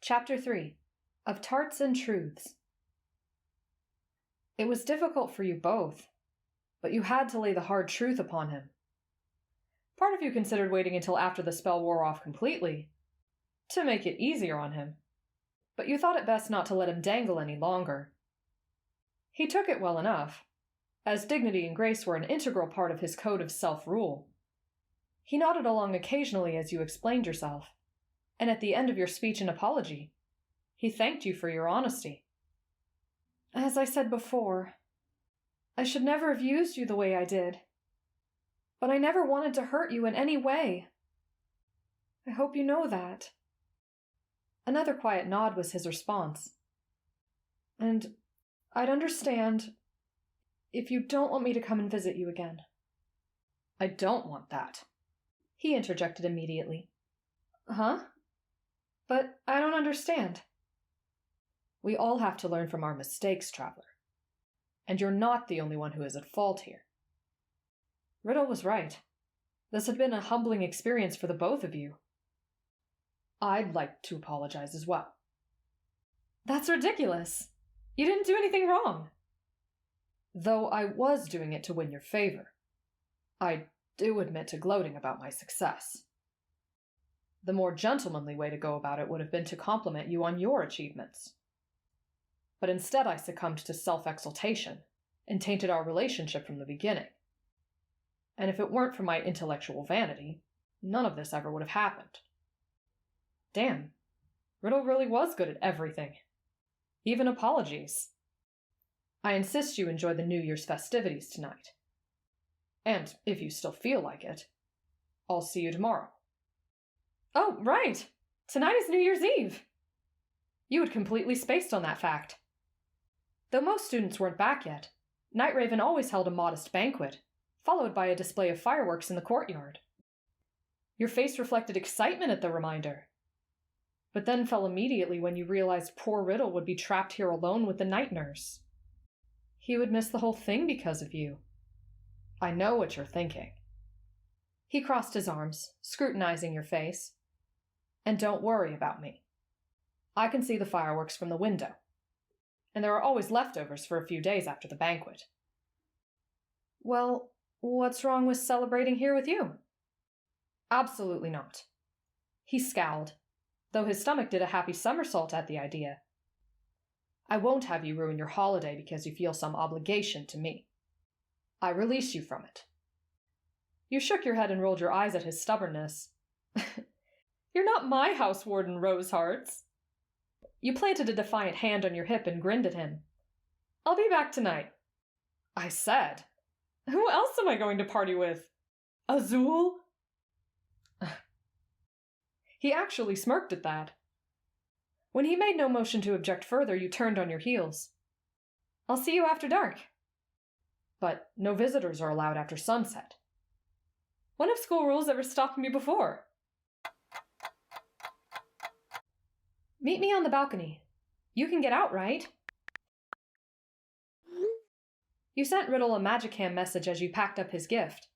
Chapter 3 of Tarts and Truths. It was difficult for you both, but you had to lay the hard truth upon him. Part of you considered waiting until after the spell wore off completely, to make it easier on him, but you thought it best not to let him dangle any longer. He took it well enough, as dignity and grace were an integral part of his code of self-rule. He nodded along occasionally as you explained yourself, and at the end of your speech and apology, he thanked you for your honesty. As I said before, I should never have used you the way I did, but I never wanted to hurt you in any way. I hope you know that. Another quiet nod was his response. And I'd understand if you don't want me to come and visit you again. I don't want that, he interjected immediately. Huh? But I don't understand. We all have to learn from our mistakes, Traveler. And you're not the only one who is at fault here. Riddle was right. This had been a humbling experience for the both of you. I'd like to apologize as well. That's ridiculous. You didn't do anything wrong. Though I was doing it to win your favor. I do admit to gloating about my success. The more gentlemanly way to go about it would have been to compliment you on your achievements. But instead I succumbed to self-exaltation and tainted our relationship from the beginning. And if it weren't for my intellectual vanity, none of this ever would have happened. Damn, Riddle really was good at everything. Even apologies. I insist you enjoy the New Year's festivities tonight. And if you still feel like it, I'll see you tomorrow. Oh, right! Tonight is New Year's Eve! You had completely spaced on that fact. Though most students weren't back yet, Night Raven always held a modest banquet, followed by a display of fireworks in the courtyard. Your face reflected excitement at the reminder, but then fell immediately when you realized poor Riddle would be trapped here alone with the night nurse. He would miss the whole thing because of you. I know what you're thinking. He crossed his arms, scrutinizing your face. And don't worry about me. I can see the fireworks from the window, and there are always leftovers for a few days after the banquet. Well, what's wrong with celebrating here with you? Absolutely not. He scowled, though his stomach did a happy somersault at the idea. I won't have you ruin your holiday because you feel some obligation to me. I release you from it. You shook your head and rolled your eyes at his stubbornness. You're not my house warden, Rosehearts. You planted a defiant hand on your hip and grinned at him. I'll be back tonight. I said. Who else am I going to party with? Azul? He actually smirked at that. When he made no motion to object further, you turned on your heels. I'll see you after dark. But no visitors are allowed after sunset. When have school rules ever stopped me before? Meet me on the balcony. You can get out, right? You sent Riddle a Magicam message as you packed up his gift.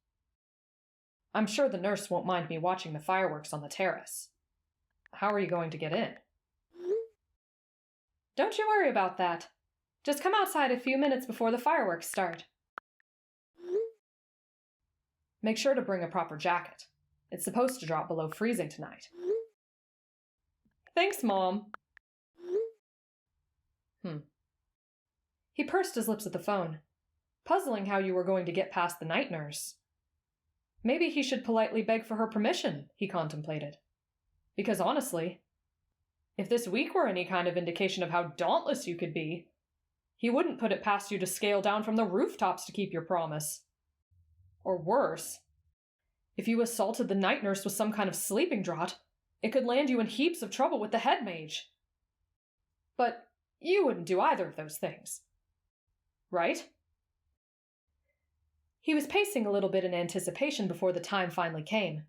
I'm sure the nurse won't mind me watching the fireworks on the terrace. How are you going to get in? Don't you worry about that. Just come outside a few minutes before the fireworks start. Make sure to bring a proper jacket. It's supposed to drop below freezing tonight. Thanks, Mom. He pursed his lips at the phone, puzzling how you were going to get past the night nurse. Maybe he should politely beg for her permission, he contemplated. Because honestly, if this week were any kind of indication of how dauntless you could be, he wouldn't put it past you to scale down from the rooftops to keep your promise. Or worse, if you assaulted the night nurse with some kind of sleeping draught, it could land you in heaps of trouble with the head mage. But you wouldn't do either of those things. Right? He was pacing a little bit in anticipation before the time finally came.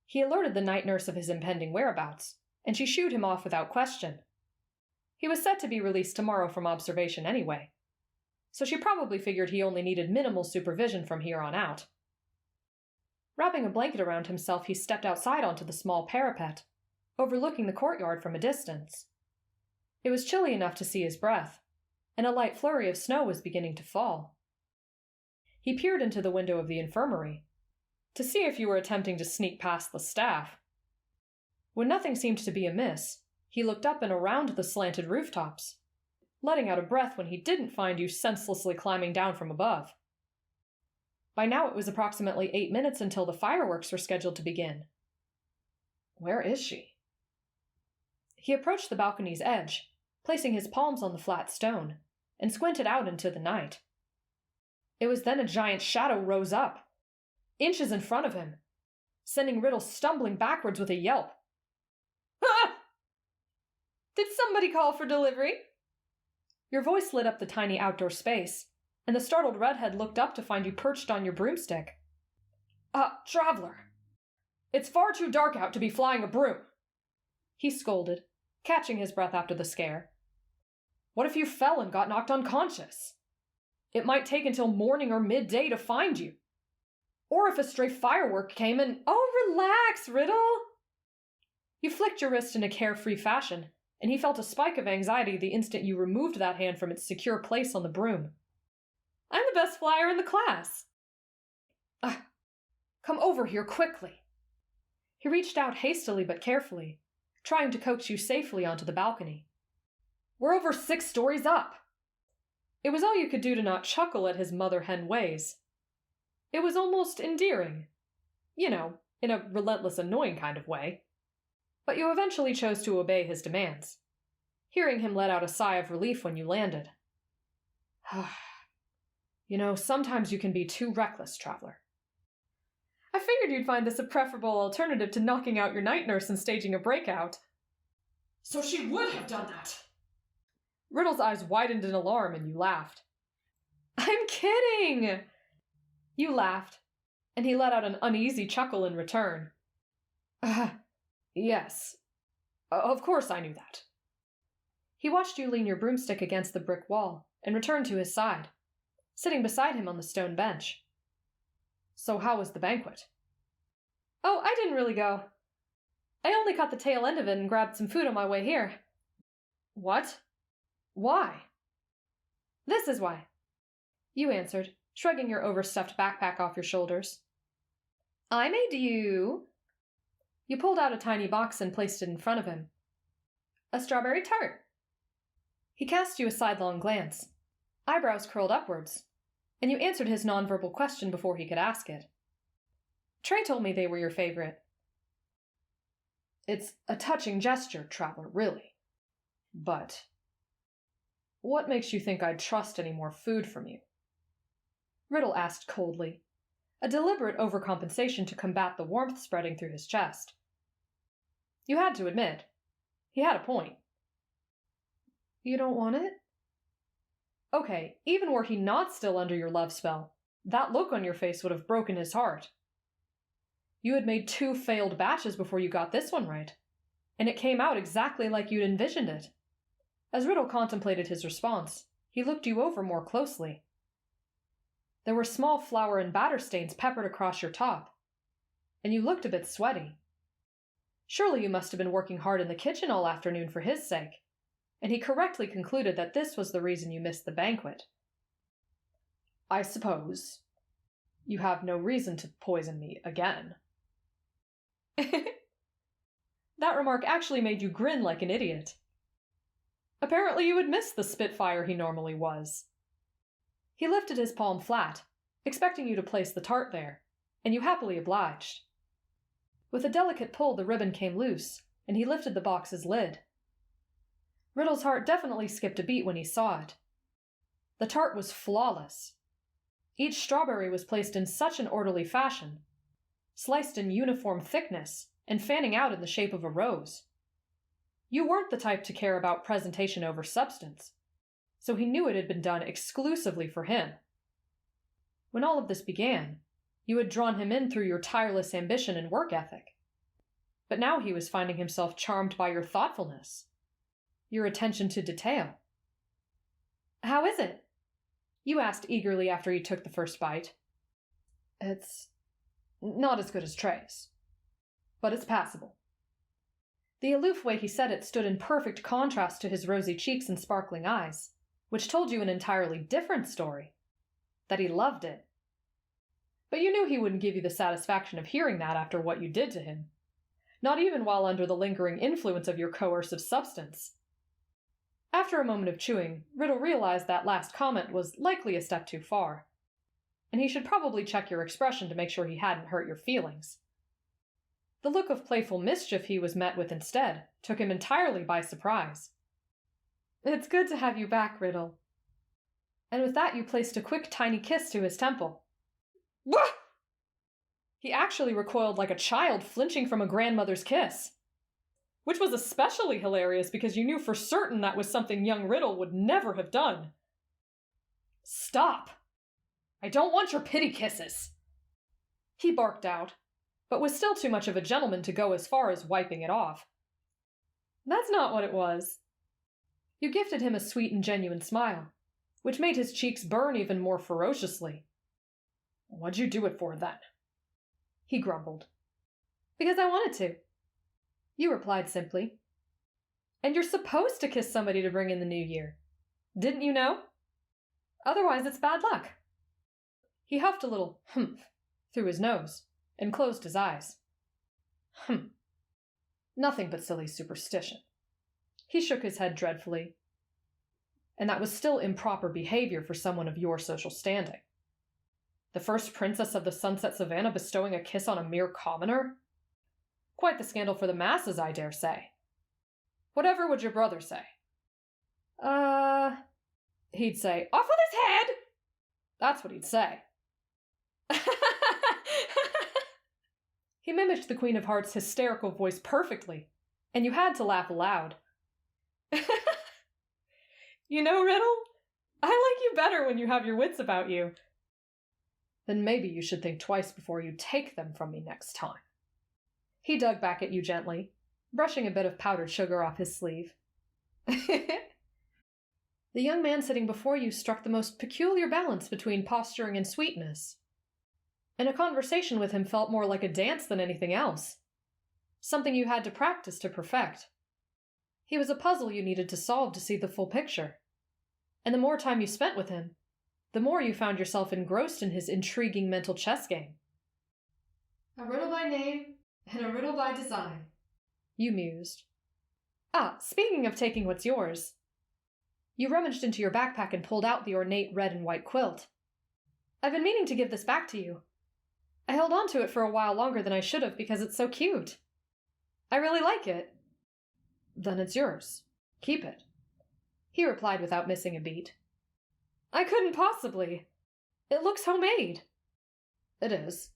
He alerted the night nurse of his impending whereabouts, and she shooed him off without question. He was set to be released tomorrow from observation anyway, so she probably figured he only needed minimal supervision from here on out. Wrapping a blanket around himself, he stepped outside onto the small parapet, overlooking the courtyard from a distance. It was chilly enough to see his breath, and a light flurry of snow was beginning to fall. He peered into the window of the infirmary, to see if you were attempting to sneak past the staff. When nothing seemed to be amiss, he looked up and around the slanted rooftops, letting out a breath when he didn't find you senselessly climbing down from above. By now it was approximately 8 minutes until the fireworks were scheduled to begin. Where is she? He approached the balcony's edge, placing his palms on the flat stone, and squinted out into the night. It was then a giant shadow rose up, inches in front of him, sending Riddle stumbling backwards with a yelp. Ah! Did somebody call for delivery? Your voice lit up the tiny outdoor space, and the startled redhead looked up to find you perched on your broomstick. Traveler. It's far too dark out to be flying a broom, he scolded, catching his breath after the scare. What if you fell and got knocked unconscious? It might take until morning or midday to find you. Or if a stray firework came and— Oh, relax, Riddle! You flicked your wrist in a carefree fashion, and he felt a spike of anxiety the instant you removed that hand from its secure place on the broom. I'm the best flyer in the class. Come over here quickly. He reached out hastily but carefully, trying to coax you safely onto the balcony. We're over 6 stories up. It was all you could do to not chuckle at his mother hen ways. It was almost endearing. You know, in a relentless, annoying kind of way. But you eventually chose to obey his demands, hearing him let out a sigh of relief when you landed. You know, sometimes you can be too reckless, traveler. I figured you'd find this a preferable alternative to knocking out your night nurse and staging a breakout. So she would have done that! Riddle's eyes widened in alarm and you laughed. I'm kidding! You laughed, and he let out an uneasy chuckle in return. Yes. Of course I knew that. He watched you lean your broomstick against the brick wall and returned to his side, sitting beside him on the stone bench. So how was the banquet? Oh, I didn't really go. I only caught the tail end of it and grabbed some food on my way here. What? Why? This is why. You answered, shrugging your overstuffed backpack off your shoulders. I made you. You pulled out a tiny box and placed it in front of him. A strawberry tart. He cast you a sidelong glance, eyebrows curled upwards, and you answered his nonverbal question before he could ask it. Trey told me they were your favorite. It's a touching gesture, traveler, really. But what makes you think I'd trust any more food from you? Riddle asked coldly, a deliberate overcompensation to combat the warmth spreading through his chest. You had to admit, he had a point. You don't want it? Okay, even were he not still under your love spell, that look on your face would have broken his heart. You had made 2 failed batches before you got this one right, and it came out exactly like you'd envisioned it. As Riddle contemplated his response, he looked you over more closely. There were small flour and batter stains peppered across your top, and you looked a bit sweaty. Surely you must have been working hard in the kitchen all afternoon for his sake, and he correctly concluded that this was the reason you missed the banquet. I suppose you have no reason to poison me again. That remark actually made you grin like an idiot. Apparently you had missed the spitfire he normally was. He lifted his palm flat, expecting you to place the tart there, and you happily obliged. With a delicate pull, the ribbon came loose, and he lifted the box's lid. Riddle's heart definitely skipped a beat when he saw it. The tart was flawless. Each strawberry was placed in such an orderly fashion, sliced in uniform thickness, and fanning out in the shape of a rose. You weren't the type to care about presentation over substance, so he knew it had been done exclusively for him. When all of this began, you had drawn him in through your tireless ambition and work ethic. But now he was finding himself charmed by your thoughtfulness, your attention to detail. How is it? You asked eagerly after he took the first bite. It's not as good as Trey's, but it's passable. The aloof way he said it stood in perfect contrast to his rosy cheeks and sparkling eyes, which told you an entirely different story. That he loved it. But you knew he wouldn't give you the satisfaction of hearing that after what you did to him. Not even while under the lingering influence of your coercive substance. After a moment of chewing, Riddle realized that last comment was likely a step too far, and he should probably check your expression to make sure he hadn't hurt your feelings. The look of playful mischief he was met with instead took him entirely by surprise. "It's good to have you back, Riddle." And with that you placed a quick, tiny kiss to his temple. Wah! He actually recoiled like a child flinching from a grandmother's kiss. Which was especially hilarious because you knew for certain that was something young Riddle would never have done. "Stop! I don't want your pity kisses!" He barked out, but was still too much of a gentleman to go as far as wiping it off. That's not what it was. You gifted him a sweet and genuine smile, which made his cheeks burn even more ferociously. "What'd you do it for, then?" he grumbled. "Because I wanted to," you replied simply. "And you're supposed to kiss somebody to bring in the new year. Didn't you know? Otherwise it's bad luck." He huffed a little humph through his nose and closed his eyes. Nothing but silly superstition. He shook his head dreadfully. And that was still improper behavior for someone of your social standing. The first princess of the Sunset Savannah bestowing a kiss on a mere commoner? Quite the scandal for the masses, I dare say. Whatever would your brother say? He'd say, "Off with his head!" That's what he'd say. He mimicked the Queen of Hearts' hysterical voice perfectly, and you had to laugh aloud. "You know, Riddle, I like you better when you have your wits about you." "Then maybe you should think twice before you take them from me next time." He dug back at you gently, brushing a bit of powdered sugar off his sleeve. The young man sitting before you struck the most peculiar balance between posturing and sweetness. And a conversation with him felt more like a dance than anything else. Something you had to practice to perfect. He was a puzzle you needed to solve to see the full picture. And the more time you spent with him, the more you found yourself engrossed in his intriguing mental chess game. "A riddle by name, and a riddle by design," you mused. Speaking of taking what's yours. You rummaged into your backpack and pulled out the ornate red and white quilt. "I've been meaning to give this back to you. I held on to it for a while longer than I should have because it's so cute. I really like it." "Then it's yours. Keep it," he replied without missing a beat. "I couldn't possibly. It looks homemade." "It is."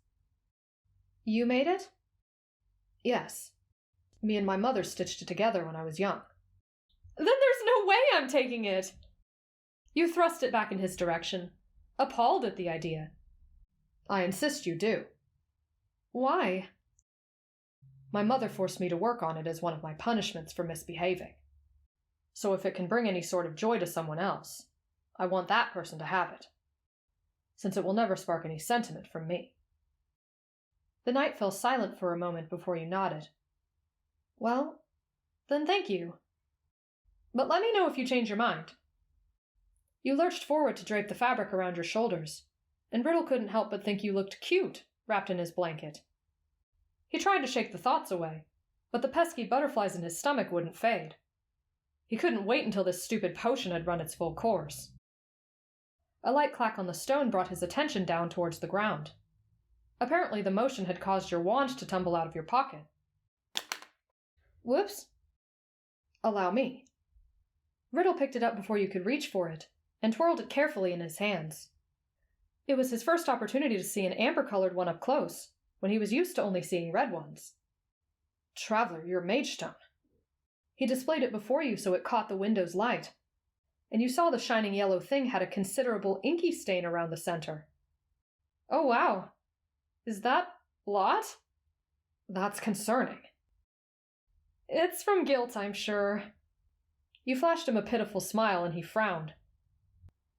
"You made it?" "Yes. Me and my mother stitched it together when I was young." "Then there's no way I'm taking it!" You thrust it back in his direction, appalled at the idea. "I insist you do." "Why?" "My mother forced me to work on it as one of my punishments for misbehaving. So if it can bring any sort of joy to someone else, I want that person to have it, since it will never spark any sentiment from me." The knight fell silent for a moment before you nodded. "Well, then thank you. But let me know if you change your mind." You lurched forward to drape the fabric around your shoulders, and Riddle couldn't help but think you looked cute wrapped in his blanket. He tried to shake the thoughts away, but the pesky butterflies in his stomach wouldn't fade. He couldn't wait until this stupid potion had run its full course. A light clack on the stone brought his attention down towards the ground. Apparently the motion had caused your wand to tumble out of your pocket. "Whoops." "Allow me." Riddle picked it up before you could reach for it, and twirled it carefully in his hands. It was his first opportunity to see an amber-colored one up close, when he was used to only seeing red ones. "Traveler, your mage-stone." He displayed it before you so it caught the window's light, and you saw the shining yellow thing had a considerable inky stain around the center. "Oh, wow. Is that blot?" "That's concerning." "It's from guilt, I'm sure." You flashed him a pitiful smile, and he frowned.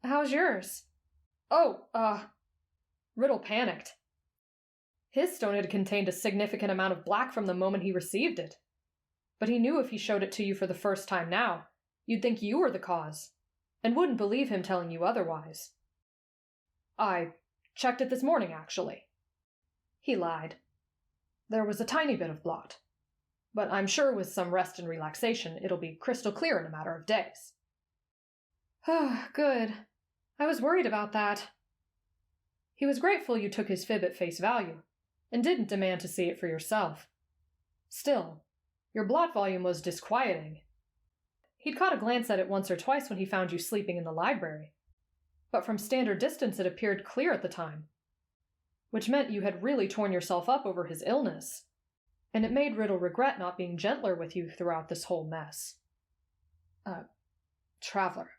"How's yours?" Riddle panicked. His stone had contained a significant amount of black from the moment he received it. But he knew if he showed it to you for the first time now, you'd think you were the cause, and wouldn't believe him telling you otherwise. I checked it this morning, actually. He lied. There was a tiny bit of blot, but I'm sure with some rest and relaxation it'll be crystal clear in a matter of days. Good. I was worried about that. He was grateful you took his fib at face value, and didn't demand to see it for yourself. Still, your blot volume was disquieting. He'd caught a glance at it once or twice when he found you sleeping in the library, but from standard distance it appeared clear at the time, which meant you had really torn yourself up over his illness, and it made Riddle regret not being gentler with you throughout this whole mess. Traveler.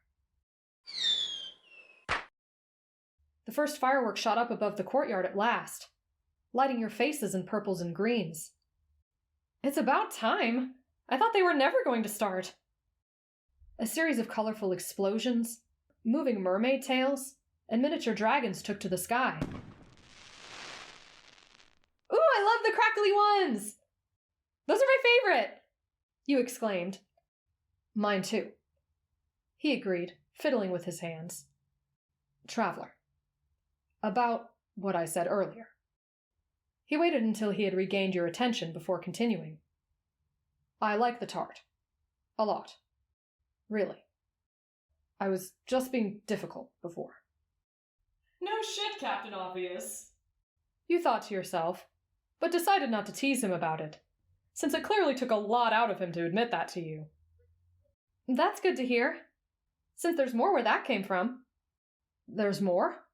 The first firework shot up above the courtyard at last, lighting your faces in purples and greens. It's about time. I thought they were never going to start. A series of colorful explosions, moving mermaid tails, and miniature dragons took to the sky. Ooh, I love the crackly ones! Those are my favorite! You exclaimed. Mine too. He agreed, fiddling with his hands. Traveler. About what I said earlier. He waited until he had regained your attention before continuing. I like the tart. A lot. Really. I was just being difficult before. No shit, Captain Obvious. You thought to yourself, but decided not to tease him about it, since it clearly took a lot out of him to admit that to you. That's good to hear, since there's more where that came from. There's more?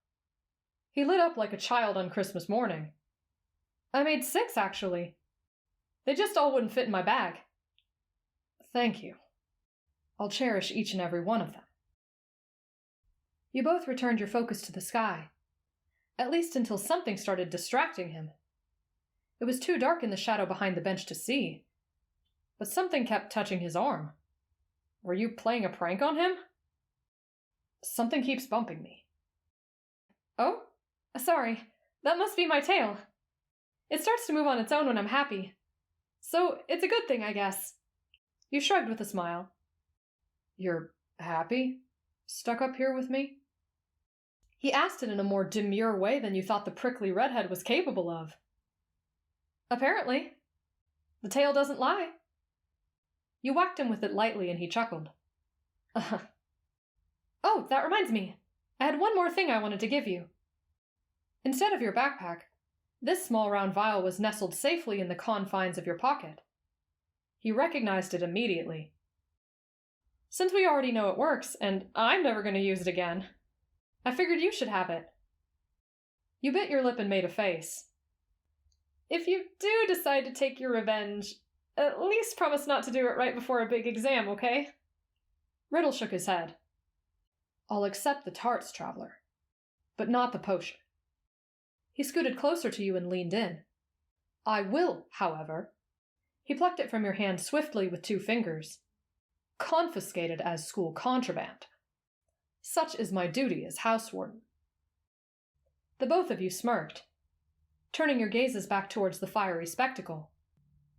He lit up like a child on Christmas morning. I made 6, actually. They just all wouldn't fit in my bag. Thank you. I'll cherish each and every one of them. You both returned your focus to the sky, at least until something started distracting him. It was too dark in the shadow behind the bench to see, but something kept touching his arm. Were you playing a prank on him? Something keeps bumping me. Oh? Sorry, that must be my tail. It starts to move on its own when I'm happy. So it's a good thing, I guess. You shrugged with a smile. You're happy? Stuck up here with me? He asked it in a more demure way than you thought the prickly redhead was capable of. Apparently. The tail doesn't lie. You whacked him with it lightly and he chuckled. Oh, that reminds me. I had one more thing I wanted to give you. Instead of your backpack, this small round vial was nestled safely in the confines of your pocket. He recognized it immediately. Since we already know it works, and I'm never going to use it again, I figured you should have it. You bit your lip and made a face. If you do decide to take your revenge, at least promise not to do it right before a big exam, okay? Riddle shook his head. I'll accept the tarts, Traveler, but not the potion. He scooted closer to you and leaned in. I will, however. He plucked it from your hand swiftly with 2 fingers. Confiscate it as school contraband. Such is my duty as house warden. The both of you smirked, turning your gazes back towards the fiery spectacle.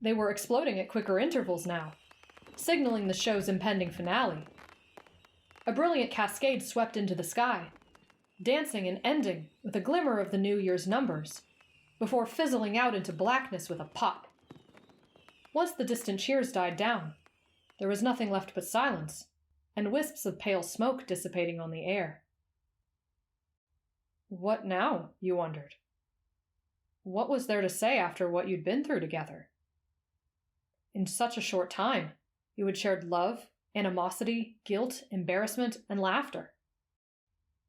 They were exploding at quicker intervals now, signaling the show's impending finale. A brilliant cascade swept into the sky, dancing and ending with a glimmer of the New Year's numbers, before fizzling out into blackness with a pop. Once the distant cheers died down, there was nothing left but silence, and wisps of pale smoke dissipating on the air. What now, you wondered? What was there to say after what you'd been through together? In such a short time, you had shared love, animosity, guilt, embarrassment, and laughter.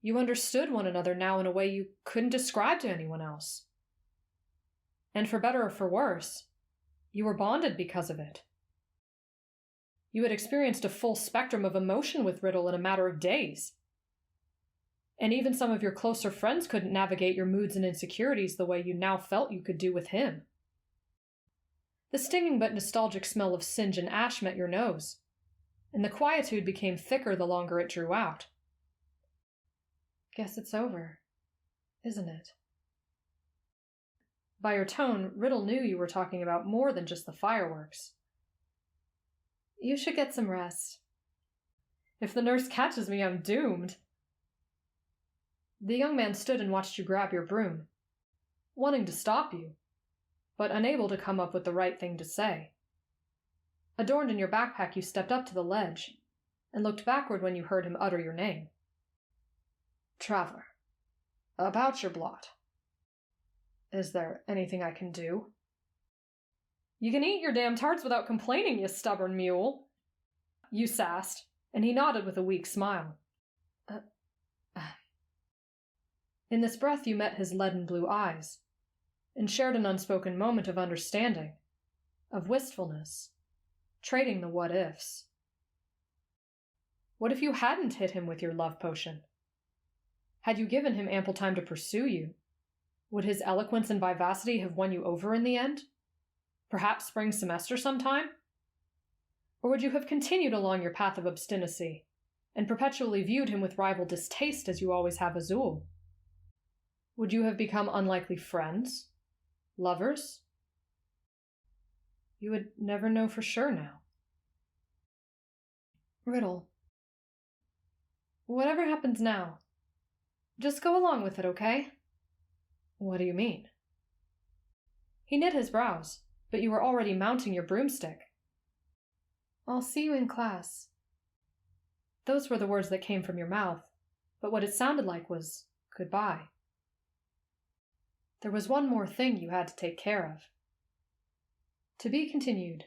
You understood one another now in a way you couldn't describe to anyone else. And for better or for worse, you were bonded because of it. You had experienced a full spectrum of emotion with Riddle in a matter of days. And even some of your closer friends couldn't navigate your moods and insecurities the way you now felt you could do with him. The stinging but nostalgic smell of singe and ash met your nose, and the quietude became thicker the longer it drew out. Guess it's over, isn't it? By your tone, Riddle knew you were talking about more than just the fireworks. You should get some rest. If the nurse catches me, I'm doomed. The young man stood and watched you grab your broom, wanting to stop you, but unable to come up with the right thing to say. Adorned in your backpack, you stepped up to the ledge and looked backward when you heard him utter your name. Traveler, about your blot. Is there anything I can do? You can eat your damn tarts without complaining, you stubborn mule. You sassed, and he nodded with a weak smile. In this breath you met his leaden blue eyes, and shared an unspoken moment of understanding, of wistfulness, trading the what-ifs. What if you hadn't hit him with your love potion? Had you given him ample time to pursue you, would his eloquence and vivacity have won you over in the end? Perhaps spring semester sometime? Or would you have continued along your path of obstinacy, and perpetually viewed him with rival distaste as you always have Azul? Would you have become unlikely friends? Lovers? You would never know for sure now. Riddle, whatever happens now, just go along with it, okay? What do you mean? He knit his brows, but you were already mounting your broomstick. I'll see you in class. Those were the words that came from your mouth, but what it sounded like was goodbye. There was one more thing you had to take care of. To be continued.